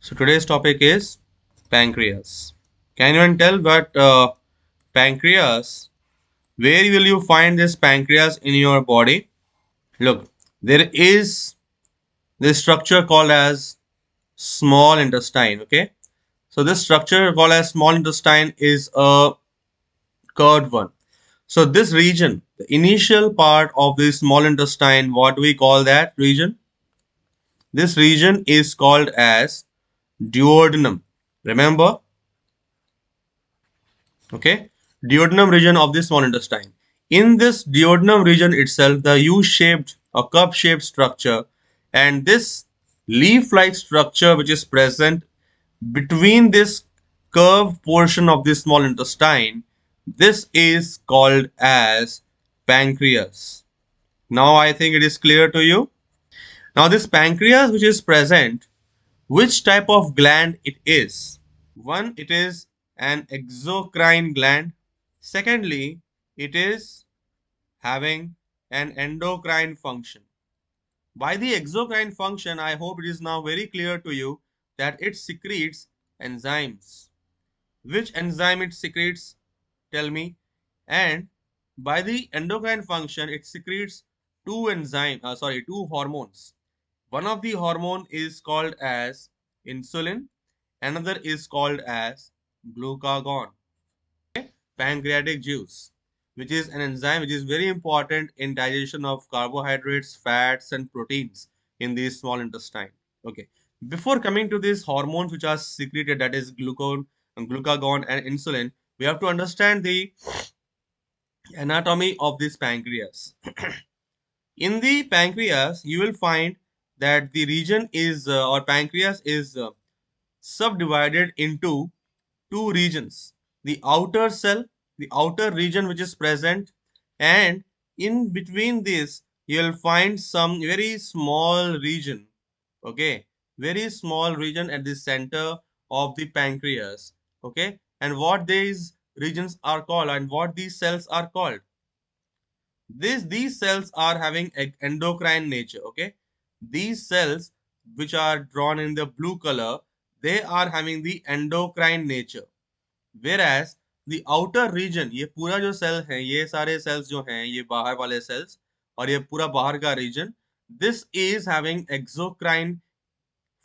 So today's topic is pancreas. Can anyone tell what pancreas? Where will you find this pancreas in your body? Look, there is this structure called as small intestine. Okay, so this structure called as small intestine is a curved one. So this region, the initial part of the small intestine, what do we call that region? This region is called as duodenum. Remember, okay, duodenum region of the small intestine. In this duodenum region itself, the u-shaped or cup-shaped structure and this leaf-like structure which is present between this curved portion of the small intestine, this is called as pancreas. Now I think it is clear to you. Now this pancreas which is present, which type of gland it is? One, it is an exocrine gland. Secondly, it is having an endocrine function. By the exocrine function, I hope it is now very clear to you that it secretes enzymes. Which enzyme it secretes? Tell me. And by the endocrine function, it secretes two hormones. One of the hormone is called as insulin, another is called as glucagon. Pancreatic juice, which is an enzyme which is very important in digestion of carbohydrates, fats, and proteins in the small intestine. Okay. Before coming to these hormones which are secreted, that is glucagon, and insulin, we have to understand the anatomy of this pancreas. In the pancreas, you will find that the region is or pancreas is subdivided into two regions, the outer cell, the outer region which is present, and in between this you will find some very small region. Okay, very small region at the center of the pancreas. Okay, and what these regions are called and what these cells are called, these cells are having endocrine nature. Okay, these cells which are drawn in the blue color, they are having the endocrine nature. whereas the outer region, ये पूरा जो cell है, ये सारे cells जो हैं, ये बाहर वाले cells और ये पूरा बाहर का region, this is having exocrine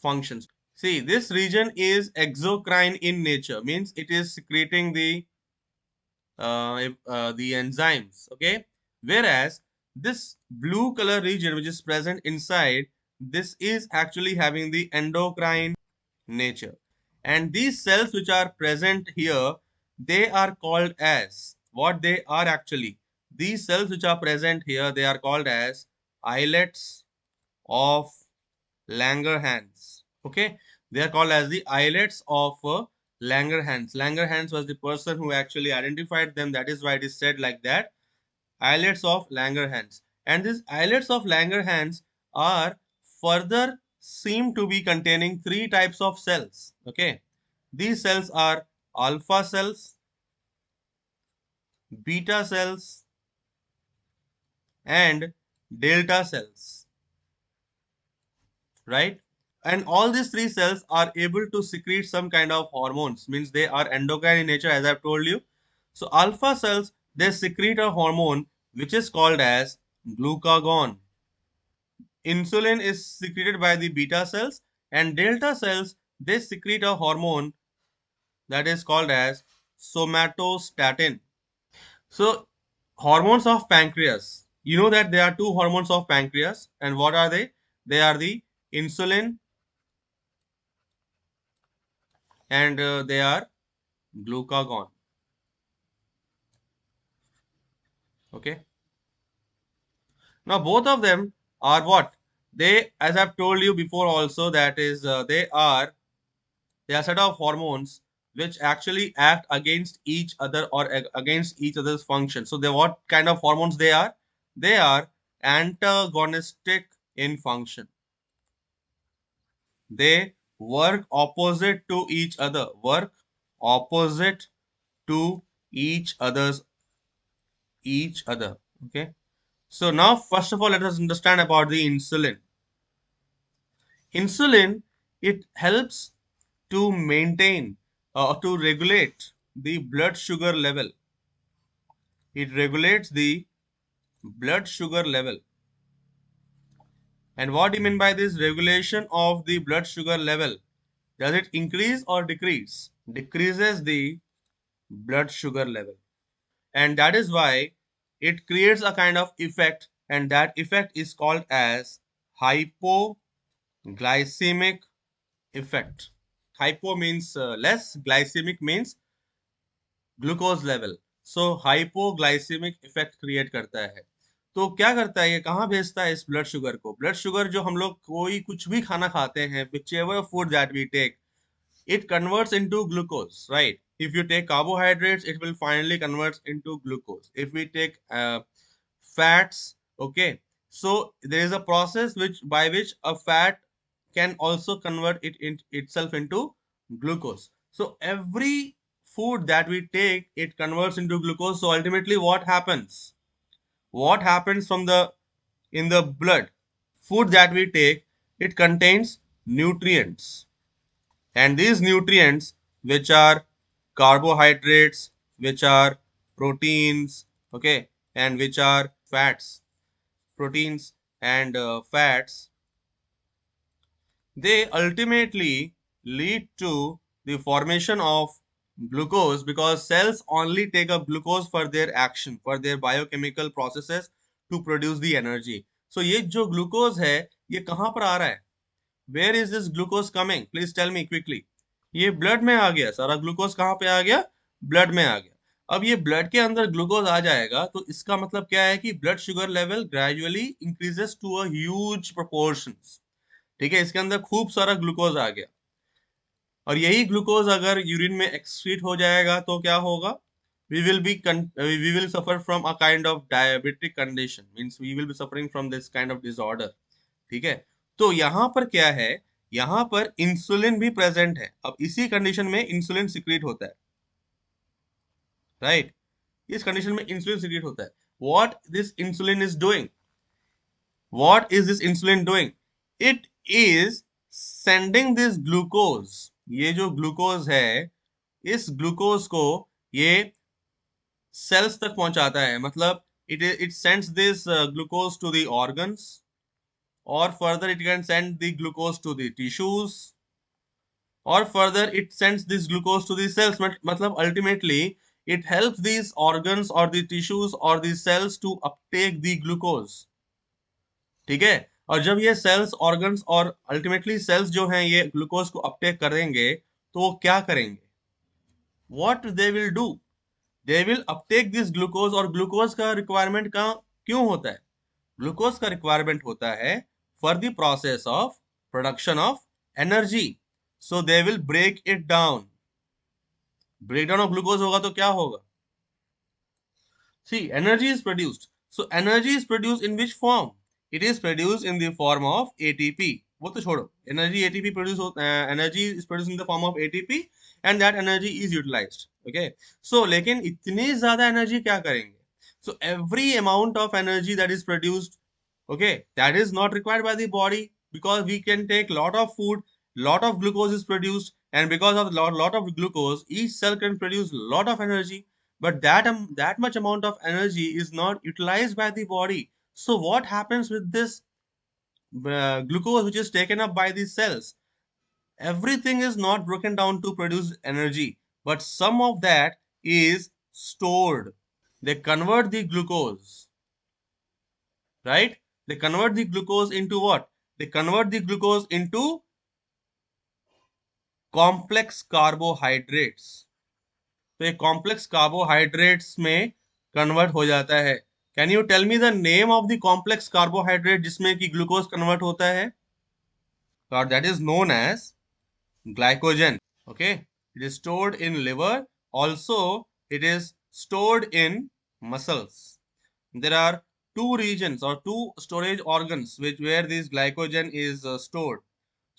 functions. See, this region is exocrine in nature, means it is secreting the enzymes. Okay, whereas this blue color region which is present inside, this is actually having the endocrine nature. And these cells which are present here, they are called as what they are actually. These cells which are present here, they are called as islets of Langerhans. Okay, they are called as the islets of Langerhans. Langerhans was the person who actually identified them. That is why it is said like that, islets of Langerhans. And these islets of Langerhans are further seem to be containing three types of cells. Okay, these cells are alpha cells, beta cells, and delta cells, right? And all these three cells are able to secrete some kind of hormones, means they are endocrine in nature, as I've told you. So alpha cells, they secrete a hormone which is called as glucagon. Insulin is secreted by the beta cells, and delta cells, they secrete a hormone that is called as somatostatin. So hormones of pancreas, you know that there are two hormones of pancreas, and what are they? They are the insulin and they are glucagon. Okay, now both of them are what? They, as I've told you before also, that is they are set of hormones which actually act against each other or against each other's function. So they, what kind of hormones they are? They are antagonistic in function. They work opposite to each other. Work opposite to each other. Okay. So now first of all, let us understand about the insulin. Insulin, it helps to maintain or to regulate the blood sugar level. It regulates the blood sugar level. And what do you mean by this regulation of the blood sugar level? Does it increase or decrease? Decreases the blood sugar level. And that is why it creates a kind of effect, and that effect is called as hypoglycemic effect. Hypo means less, glycemic means glucose level. So hypoglycemic effect create करता है. तो क्या करता है, ये कहाँ भेजता है इस ब्लड शुगर को? ब्लड शुगर जो हम लोग कोई कुछ भी खाना खाते हैं, whichever food that we take, it converts into glucose, right? If you take carbohydrates, it will finally convert into glucose. If we take fats, okay, so there is a process by which a fat can also convert itself into glucose. So every food that we take, it converts into glucose. So ultimately what happens? What happens from the in the blood? Food that we take, it contains nutrients, and these nutrients, which are carbohydrates, which are proteins, okay, and which are fats, proteins and fats, they ultimately lead to the formation of glucose, because cells only take up glucose for their action, for their biochemical processes to produce the energy. So ये जो glucose है, ये कहाँ पर आ रहा है? Where is this glucose coming? Please tell me quickly. ये blood में आ गया. सारा ग्लूकोज कहाँ पे आ गया? ब्लड में आ गया. अब ये ब्लड के अंदर ग्लूकोज आ जाएगा, तो इसका मतलब क्या है कि blood sugar level gradually increases to a huge proportions. ठीक है, इसके अंदर खूब सारा ग्लूकोज आ गया, और यही ग्लूकोज अगर यूरिन में एक्सक्रीट हो जाएगा तो क्या होगा? We will suffer from a kind of diabetic condition, means we will be suffering from this kind of disorder. ठीक है, तो यहाँ पर क्या है? यहाँ पर इंसुलिन भी प्रेजेंट है. अब इसी कंडीशन में इंसुलिन सिक्रीट होता है, राइट? इस कंडीशन में इंसुलिन सिक्रीट होता है. What this insulin is doing? What is this insulin doing? It is sending this glucose. ये जो ग्लूकोज है, इस ग्लूकोज को ये सेल्स तक पहुंचाता है. मतलब it sends this glucose to the organs, or further it can send the glucose to the tissues, or further it sends this glucose to the cells. मतलब ultimately it helps these organs or the tissues or the cells to uptake the glucose. ठीक है, और जब ये sales, organs और ultimately sales जो हैं ये ग्लूकोज को अपटेक करेंगे, तो वो क्या करेंगे? What they will do? They will uptake this glucose. और ग्लूकोज का रिक्वायरमेंट का क्यों होता है? ग्लूकोज का रिक्वायरमेंट होता है for the process of production of energy. So they will break it down. Breakdown of glucose होगा तो क्या होगा? See, energy is produced. So energy is produced in which form? It is produced in the form of ATP. वो तो छोड़ो, energy ATP produce energy is produced in the form of ATP, and that energy is utilized. Okay. So लेकिन इतनी ज्यादा energy क्या करेंगे? So every amount of energy that is produced, okay, that is not required by the body, because we can take lot of food, lot of glucose is produced, and because of lot of glucose, each cell can produce lot of energy, but that much amount of energy is not utilized by the body. So what happens with this glucose which is taken up by the cells? Everything is not broken down to produce energy, but some of that is stored. They convert the glucose, right? They convert the glucose into what? They convert the glucose into complex carbohydrates. तो ये complex carbohydrates में convert हो जाता है. Can you tell me the name of the complex carbohydrate जिसमें कि glucose convert होता है? That is known as glycogen. Okay, it is stored in liver. Also, it is stored in muscles. There are two regions or two storage organs where this glycogen is stored.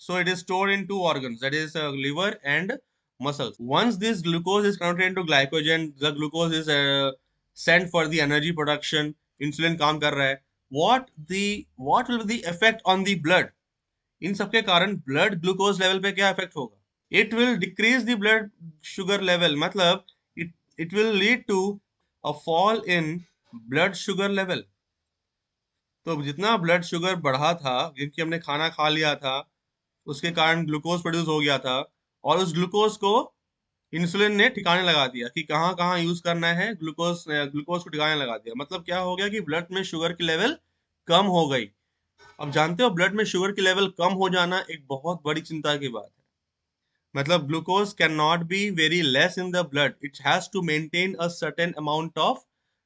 So it is stored in two organs, that is liver and muscles. Once this glucose is converted into glycogen, the glucose is sent for the energy production. Insulin काम कर रहा है. What will be the effect on the blood? इन सबके कारण blood glucose level पे क्या effect होगा? It will decrease the blood sugar level, मतलब it will lead to a fall in blood sugar level. तो जितना ब्लड शुगर बढ़ा था, क्योंकि हमने खाना खा लिया था, उसके कारण ग्लूकोज प्रोड्यूस हो गया था, और उस ग्लूकोज को इंसुलिन ने ठिकाने लगा दिया कि कहाँ कहाँ यूज करना है, ग्लूकोज ग्लूकोज को ठिकाने लगा दिया। मतलब क्या हो गया कि ब्लड में शुगर की लेवल कम हो गई। अब जानते हो ब्लड में शुगर की लेवल कम हो जाना एक बहुत बड़ी चिंता की बात है। मतलब glucose can not be very less in the blood, it has to maintain a certain amount of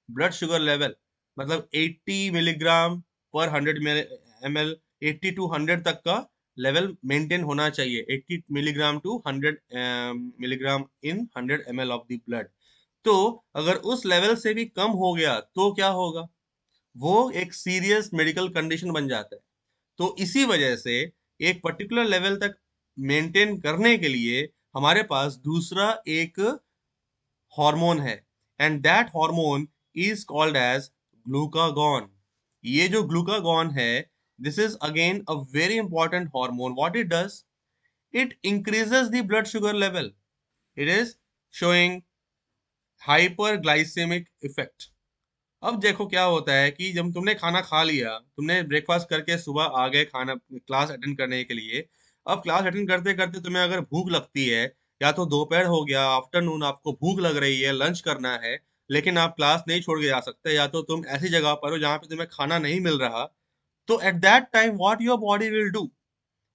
blood sugar level. मतलब 80 मिलीग्राम पर 100 ml, 80 टू 100 तक का लेवल मेंटेन होना चाहिए, 80 milligram to 100 milligram in 100 ml of the blood. तो अगर उस level से भी कम हो गया तो क्या होगा, वो एक सीरियस मेडिकल कंडीशन बन जाता है। तो इसी वजह से एक पर्टिकुलर लेवल तक मेंटेन करने के लिए हमारे पास दूसरा एक हार्मोन है, and that hormone is called as glucagon. ये जो ग्लूकागॉन है, this is again a very important hormone. What it does, it increases the blood sugar level, it is showing hyperglycaemic effect. अब देखो क्या होता है कि जब तुमने खाना खा लिया, तुमने ब्रेकफास्ट करके सुबह आ गए खाना क्लास अटेंड करने के लिए। अब क्लास अटेंड करते करते तुम्हें अगर भूख लगती है, या तो दोपहर हो गया, आफ्टरनून आपको भूख लग रही है, लंच करना है, लेकिन आप क्लास नहीं छोड़ के जा सकते, या तो तुम ऐसी जगह पर हो जहाँ पे तुम्हें खाना नहीं मिल रहा, तो at that time what your body will do,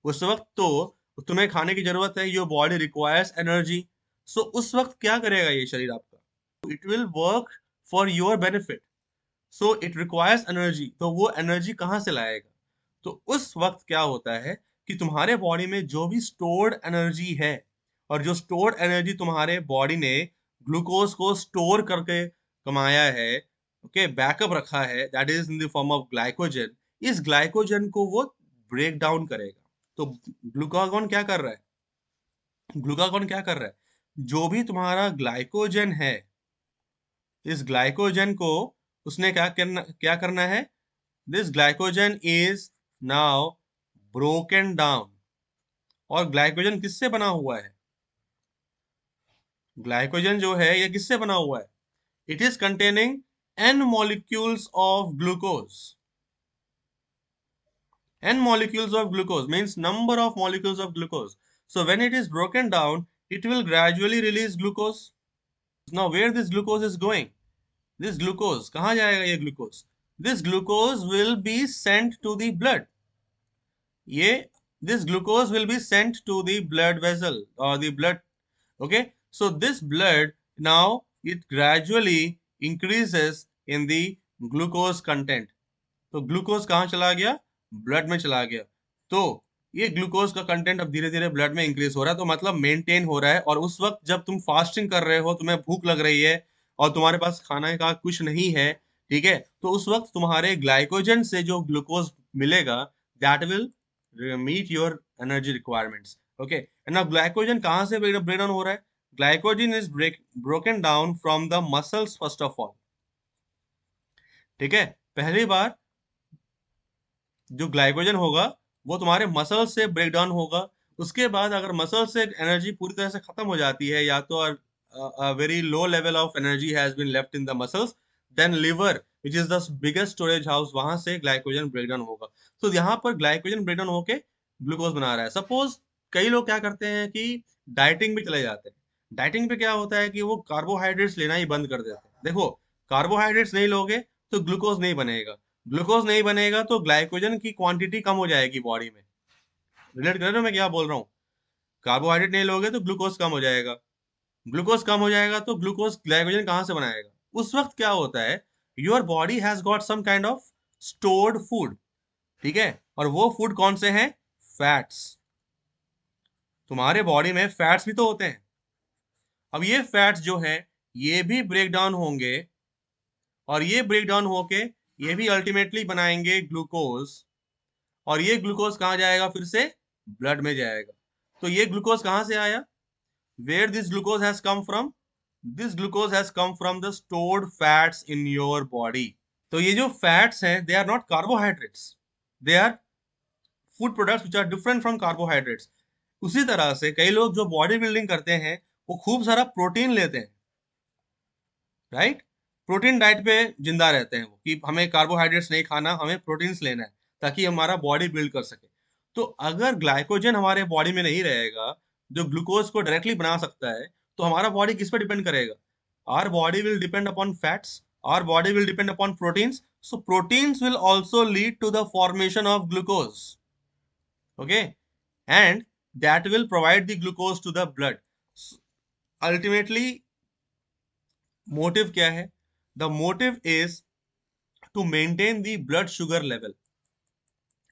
उस वक्त तो तुम्हें खाने की जरूरत है, योर बॉडी रिक्वायर्स एनर्जी। सो उस वक्त क्या करेगा ये शरीर आपका, it will work for your benefit. So it requires energy, तो वो एनर्जी कहाँ से लाएगा। तो उस वक्त क्या होता है कि तुम्हारे बॉडी में जो भी स्टोर्ड एनर्जी है, और जो स्टोर्ड एनर्जी तुम्हारे बॉडी ने ग्लूकोज को स्टोर करके कमाया है, ओके, बैकअप रखा है, that is in the form of glycogen, इस ग्लाइकोजन को वो ब्रेक डाउन करेगा। तो ग्लूकागॉन क्या कर रहा है, ग्लूकागॉन क्या कर रहा है, जो भी तुम्हारा ग्लाइकोजन है, इस ग्लाइकोजन को उसने क्या करना है, this glycogen is now broken down. और ग्लाइकोजन किससे बना हुआ है, ग्लाइकोजन जो है ये किससे बना हुआ है, it is containing n molecules of glucose। n molecules of glucose means number of molecules of glucose. So when it is broken down, it will gradually release glucose. Now where this glucose is going, this glucose कहाँ जाएगा ये glucose, this glucose will be sent to the blood, ये this glucose will be sent to the blood vessel or the blood, okay, so this blood now it gradually increases in the glucose content। तो glucose कहाँ चला गया, blood में चला गया। तो ये ग्लूकोज का कंटेंट अब धीरे धीरे ब्लड में इंक्रीज हो रहा है, तो मतलब मेंटेन हो रहा है। और उस वक्त जब तुम फास्टिंग कर रहे हो, तुम्हें भूख लग रही है, और तुम्हारे पास खाने का कुछ नहीं है, ठीक है, तो उस वक्त तुम्हारे ग्लाइकोजन से जो ग्लूकोज मिलेगा, that will meet your energy requirements, okay. And now glycogen कहाँ से ब्रेक डाउन हो रहा है, glycogen is broken down from the muscles first of all, ठीक है। पहली बार जो ग्लाइकोजन होगा वो तुम्हारे मसल से ब्रेक डाउन होगा। उसके बाद अगर मसल से एनर्जी पूरी तरह से खत्म हो जाती है, या तो very low level of energy has been left in the muscles, then liver which is the biggest storage house, वहां से ग्लाइकोजन ब्रेक डाउन होगा। तो यहाँ पर ग्लाइकोजन ब्रेक डाउन होके ग्लूकोज बना रहा है। सपोज कई लोग क्या करते हैं कि डाइटिंग भी चले जाते हैं। डाइटिंग पे क्या होता है कि वो कार्बोहाइड्रेट्स लेना ही बंद कर देते हैं। देखो, कार्बोहाइड्रेट्स नहीं लोगे तो ग्लूकोज नहीं बनेगा, ग्लूकोज नहीं बनेगा तो ग्लाइकोजन की क्वांटिटी कम हो जाएगी बॉडी में। रिलेट कर रहे हो मैं क्या बोल रहा हूँ, कार्बोहाइड्रेट नहीं लोगे तो ग्लूकोज कम हो जाएगा, ग्लूकोज कम हो जाएगा तो ग्लूकोज ग्लाइकोजन कहाँ से बनाएगा। उस वक्त क्या होता है, your body has got some kind of stored food, ठीक है, और वो फूड कौन से हैं, फैट्स। तुम्हारे बॉडी में फैट्स भी तो होते हैं। अब ये फैट्स जो है ये भी ब्रेक डाउन होंगे, और ये ब्रेक डाउन होके ये भी अल्टीमेटली बनाएंगे ग्लूकोज, और ये ग्लूकोज कहाँ जाएगा, फिर से ब्लड में जाएगा। तो ये ग्लूकोज कहाँ से आया, where this glucose has come from, this glucose has come from the stored fats in your body. तो ये जो फैट्स हैं they are not carbohydrates, they are food products which are different from carbohydrates. उसी तरह से कई लोग जो बॉडी बिल्डिंग करते हैं वो खूब सारा प्रोटीन लेते हैं, राइट। प्रोटीन डाइट पे जिंदा रहते हैं वो, कि हमें कार्बोहाइड्रेट्स नहीं खाना, हमें प्रोटीन्स लेना है ताकि हमारा बॉडी बिल्ड कर सके। तो अगर ग्लाइकोजन हमारे बॉडी में नहीं रहेगा जो ग्लूकोज को डायरेक्टली बना सकता है, तो हमारा बॉडी किस पे डिपेंड करेगा? Our body will depend upon fats, our body will depend upon proteins, so proteins will also lead to the formation of glucose, okay, and that will provide the glucose to the blood. Ultimately, motive क्या है? The motive is to maintain the blood sugar level,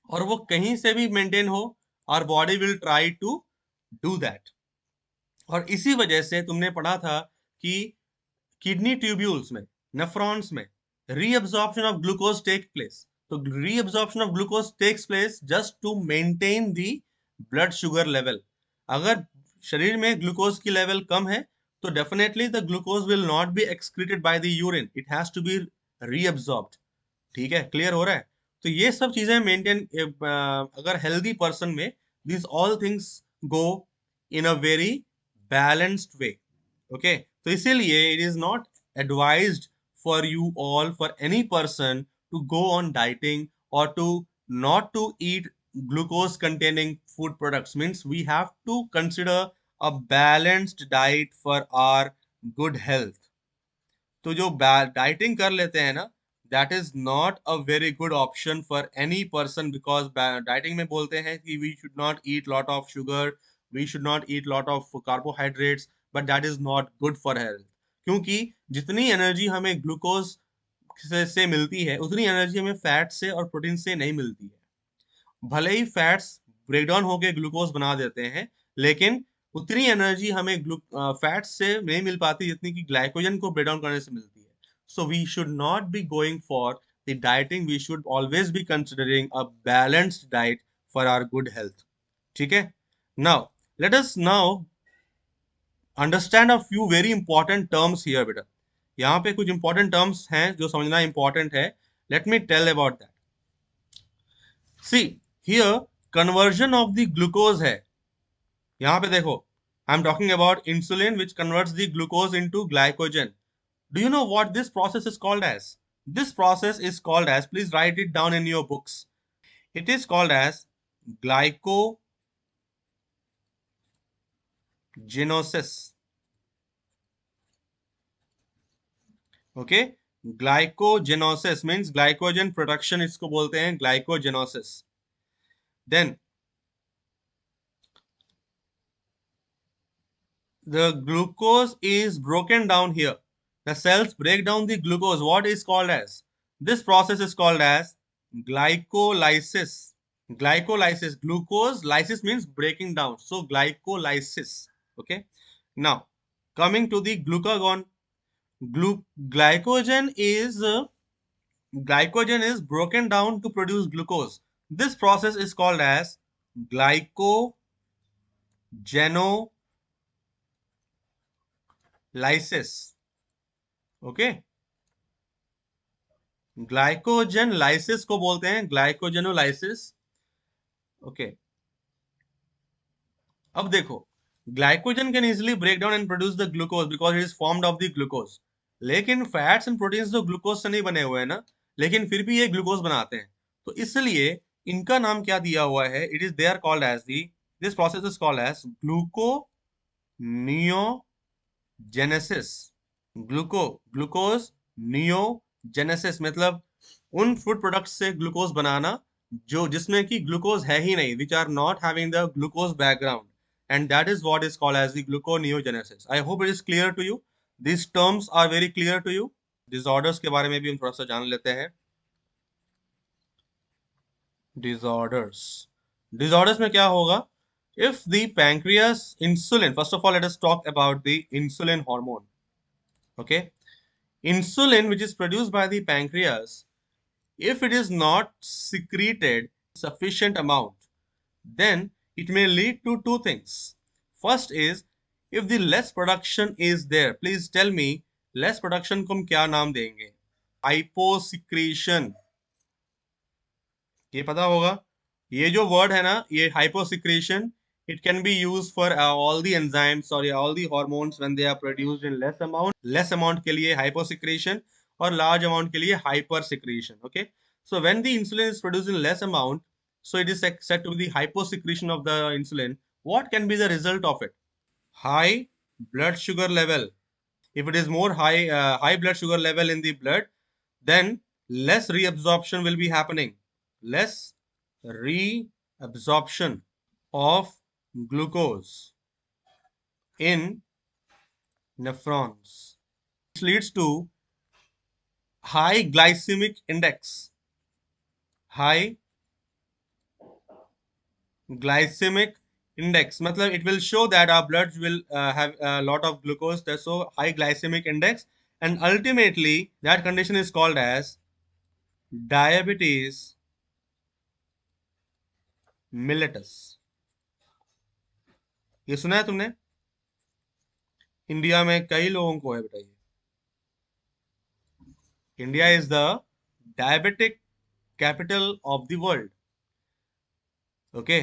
और वो कहीं से भी maintain हो, our body will try to do that. और इसी वजह से तुमने पढ़ा था कि किडनी ट्यूब्यूल्स में, नेफ्रॉन्स में reabsorption of glucose take place. तो reabsorption of glucose takes place just to maintain the blood sugar level. अगर शरीर में ग्लूकोज की लेवल कम है तो definitely the glucose will not be excreted by the urine, it has to be reabsorbed. ठीक है, क्लियर हो रहा है? तो ये सब चीजें मेंटेन, अगर हेल्दी पर्सन में this all things go in a very balanced way, okay. तो इसीलिए it is not advised for you all, for any person to go on dieting और to not to eat glucose containing food products. Means we have to consider a balanced diet for our good health. तो जो dieting कर लेते हैं ना, that is not a very good option for any person, because dieting में बोलते हैं कि we should not eat lot of sugar, we should not eat lot of carbohydrates, but that is not good for health. क्योंकि जितनी energy हमें glucose से मिलती है उतनी एनर्जी हमें फैट से और प्रोटीन से नहीं मिलती है। भले ही फैट्स ब्रेक डाउन होकर ग्लूकोज बना देते हैं, लेकिन उतनी एनर्जी हमें फैट्स से नहीं मिल पाती जितनी कि ग्लाइकोजन को ब्रेक डाउन करने से मिलती है। So we should not be going for the dieting, we should always be considering a balanced diet for our good health. ठीक है, now let us now understand a few very important terms here बेटा। यहाँ पे कुछ important terms हैं जो समझना important है। Let me tell about that. See here conversion of the glucose है, यहाँ पे देखो, I am talking about insulin which converts the glucose into glycogen. Do you know what this process is called as? This process is called as, please write it down in your books, it is called as glycogenesis, okay. Glycogenesis means glycogen production, इसको बोलते हैं glycogenesis. Then the glucose is broken down here. The cells break down the glucose. What is called as? This process is called as glycolysis. Glycolysis. Glucose lysis means breaking down. So glycolysis. Okay. Now coming to the glucagon. Glycogen is broken down to produce glucose. This process is called as glycogenolysis. Okay. Glycogen lysis को बोलते हैं glycogenolysis, okay. अब देखो, glycogen can easily break down and produce the glucose because it is formed of the glucose. लेकिन fats and proteins तो glucose से नहीं बने हुए हैं ना, लेकिन फिर भी ये ग्लूकोज बनाते हैं। तो इसलिए इनका नाम क्या दिया हुआ है? It is they are called as the, this process is called as gluconeogenesis. Glucose neogenesis मतलब उन फूड प्रोडक्ट्स से ग्लूकोज बनाना जो जिसमें कि ग्लूकोज है ही नहीं, which are not having the glucose background, and that is what is called as the gluconeogenesis. I hope it is clear to you, this terms are very clear to you. Disorders के बारे में भी हम थोड़ा सा जान लेते हैं। डिसऑर्डर्स, डिसऑर्डर्स में क्या होगा? If the pancreas insulin, first of all let us talk about the insulin hormone, okay, insulin which is produced by the pancreas, if it is not secreted sufficient amount, then it may lead to two things. First is, if the less production is there, please tell me less production को हम क्या नाम देंगे? Hyposecretion, ये पता होगा। ये जो वर्ड है ना, ये hyposecretion, It can be used for all the enzymes, sorry, all the hormones when they are produced in less amount. Less amount के लिए hyposecretion और large amount के लिए hypersecretion. Okay. So when the insulin is produced in less amount, so it is said to be the hyposecretion of the insulin. What can be the result of it? High blood sugar level. If it is more high blood sugar level in the blood, then less reabsorption will be happening. Less reabsorption of glucose in nephrons. This leads to high glycemic index. High glycemic index मतलब it will show that our blood will have a lot of glucose, so high glycemic index, and ultimately that condition is called as diabetes mellitus. ये सुना है तुमने? India में कई लोगों को है बेटा ये. India is the diabetic capital of the world. Okay.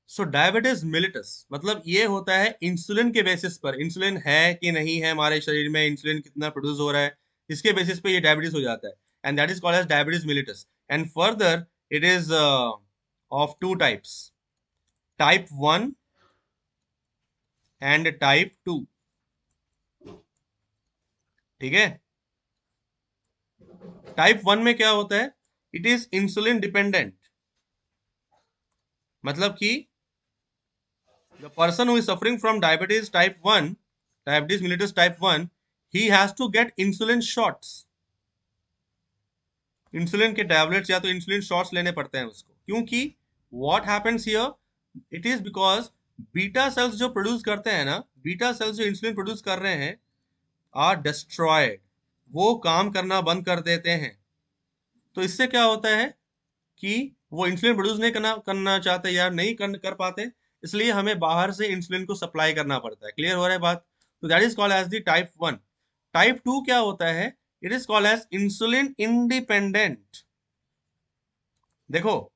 So diabetes मिलिटस मतलब ये होता है इंसुलिन के बेसिस पर. इंसुलिन है कि नहीं है हमारे शरीर में, इंसुलिन कितना प्रोड्यूस हो रहा है, इसके बेसिस पे ये डायबिटीज हो जाता है. And that is called as diabetes mellitus. And further it is of two types, type 1 and type 2. ठीक है. टाइप 1 में क्या होता है? It is insulin dependent. मतलब कि the person who is suffering from diabetes type 1, diabetes mellitus type 1, he has to get insulin shots. Insulin के tablets या तो इंसुलिन शॉट्स लेने पड़ते हैं उसको. क्योंकि what happens here, it is because beta cells जो प्रोड्यूस करते हैं ना, बीटा सेल्स जो इंसुलिन प्रोड्यूस कर रहे हैं आर डिस्ट्रॉयड. वो काम करना बंद कर देते हैं. तो इससे क्या होता है कि वो इंसुलिन प्रोड्यूस नहीं करना चाहते या नहीं कर पाते, इसलिए हमें बाहर से इंसुलिन को सप्लाई करना पड़ता है. क्लियर हो रहा है बात? तो that is called as the type 1. Type 2 क्या होता है? It is called as insulin independent. देखो,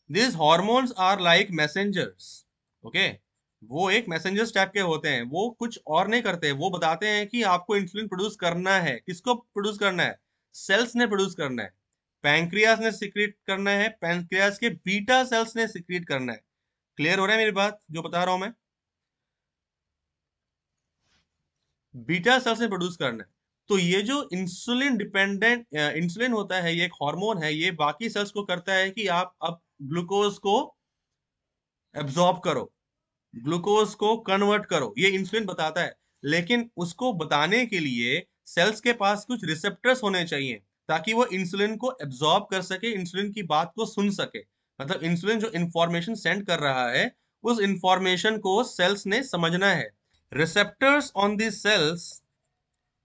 this hormones are like messengers. Okay. वो एक मैसेंजर्स टाइप के होते हैं. वो कुछ और नहीं करते, वो बताते हैं कि आपको इंसुलिन प्रोड्यूस करना है. किसको प्रोड्यूस करना है? सेल्स ने प्रोड्यूस करना है. पैंक्रियास ने सिक्रीट करना है, पैंक्रियास के बीटा सेल्स ने सिक्रीट करना है. क्लियर हो रहा है मेरी बात जो बता रहा हूं मैं? बीटा सेल्स ने प्रोड्यूस करना है. तो ये जो इंसुलिन डिपेंडेंट इंसुलिन होता है, ये एक हार्मोन है. ये बाकी सेल्स को करता है कि आप अब ग्लूकोज को एब्जॉर्ब करो, ग्लूकोज को कन्वर्ट करो, ये इंसुलिन बताता है. लेकिन उसको बताने के लिए सेल्स के पास कुछ रिसेप्टर्स होने चाहिए ताकि वो इंसुलिन को एब्जॉर्ब कर सके, इंसुलिन की बात को सुन सके. मतलब इंसुलिन जो इंफॉर्मेशन सेंड कर रहा है, उस इंफॉर्मेशन को सेल्स ने समझना है. Receptors on the cells,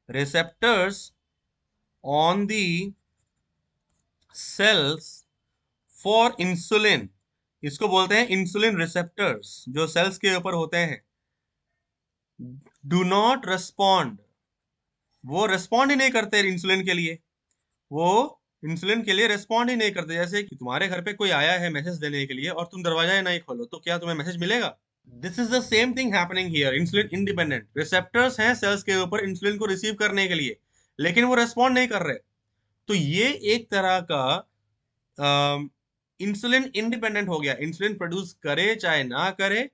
receptors on the cells for insulin, इसको बोलते हैं इंसुलिन रिसेप्टर्स, जो सेल्स के ऊपर होते हैं. Do not respond. वो रेस्पॉन्ड ही नहीं करते इंसुलिन के लिए. वो इंसुलिन के लिए रेस्पॉन्ड ही नहीं करते. जैसे कि तुम्हारे घर पे कोई आया है मैसेज देने के लिए और तुम दरवाजा ही नहीं खोलो, तो क्या तुम्हें मैसेज मिलेगा? This is the same thing happening here. Insulin independent receptors हैं सेल्स के ऊपर इंसुलिन को रिसीव करने के लिए, लेकिन वो रेस्पॉन्ड नहीं कर रहे. तो ये एक तरह का इंसुलिन इंडिपेंडेंट हो गया. इंसुलिन प्रोड्यूस करे चाहे ना करे,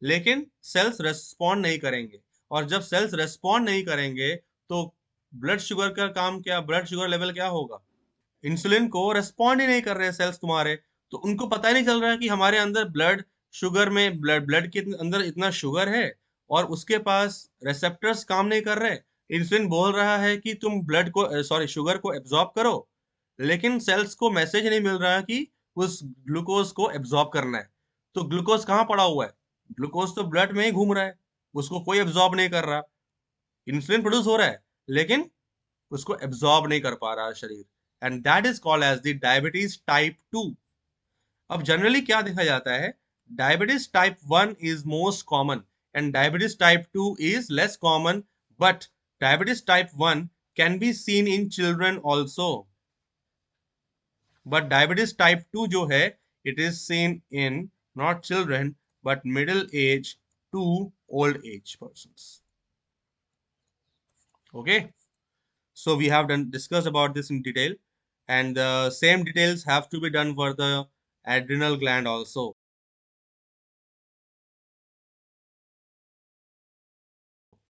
लेकिन सेल्स रेस्पॉन्ड नहीं करेंगे. और जब सेल्स रेस्पॉन्ड नहीं करेंगे तो ब्लड शुगर का काम क्या, ब्लड शुगर लेवल क्या होगा? इंसुलिन को रेस्पॉन्ड ही नहीं कर रहे सेल्स तुम्हारे, तो उनको पता ही नहीं चल रहा है कि हमारे अंदर ब्लड शुगर में ब्लड के अंदर इतना शुगर है और उसके पास रिसेप्टर्स काम नहीं कर रहे. इंसुलिन बोल रहा है कि तुम ब्लड को सॉरी शुगर को एब्जॉर्ब करो, लेकिन सेल्स को मैसेज नहीं मिल रहा कि उस ग्लूकोज को एब्जॉर्ब करना है. तो ग्लूकोज कहाँ पड़ा हुआ है? ग्लूकोज तो ब्लड में ही घूम रहा है, उसको कोई एब्जॉर्ब नहीं कर रहा. इंसुलिन प्रोड्यूस हो रहा है लेकिन उसको एब्जॉर्ब नहीं कर पा रहा शरीर. And that is called as the diabetes type 2. अब जनरली क्या देखा जाता है? Diabetes type 1 is most common and diabetes type 2 is less common, but diabetes type 1 can be seen in children also. But diabetes type 2 जो है, it is seen in not children but middle age to old age persons. Okay. So we have done discussed about this in detail, and the same details have to be done for the adrenal gland also.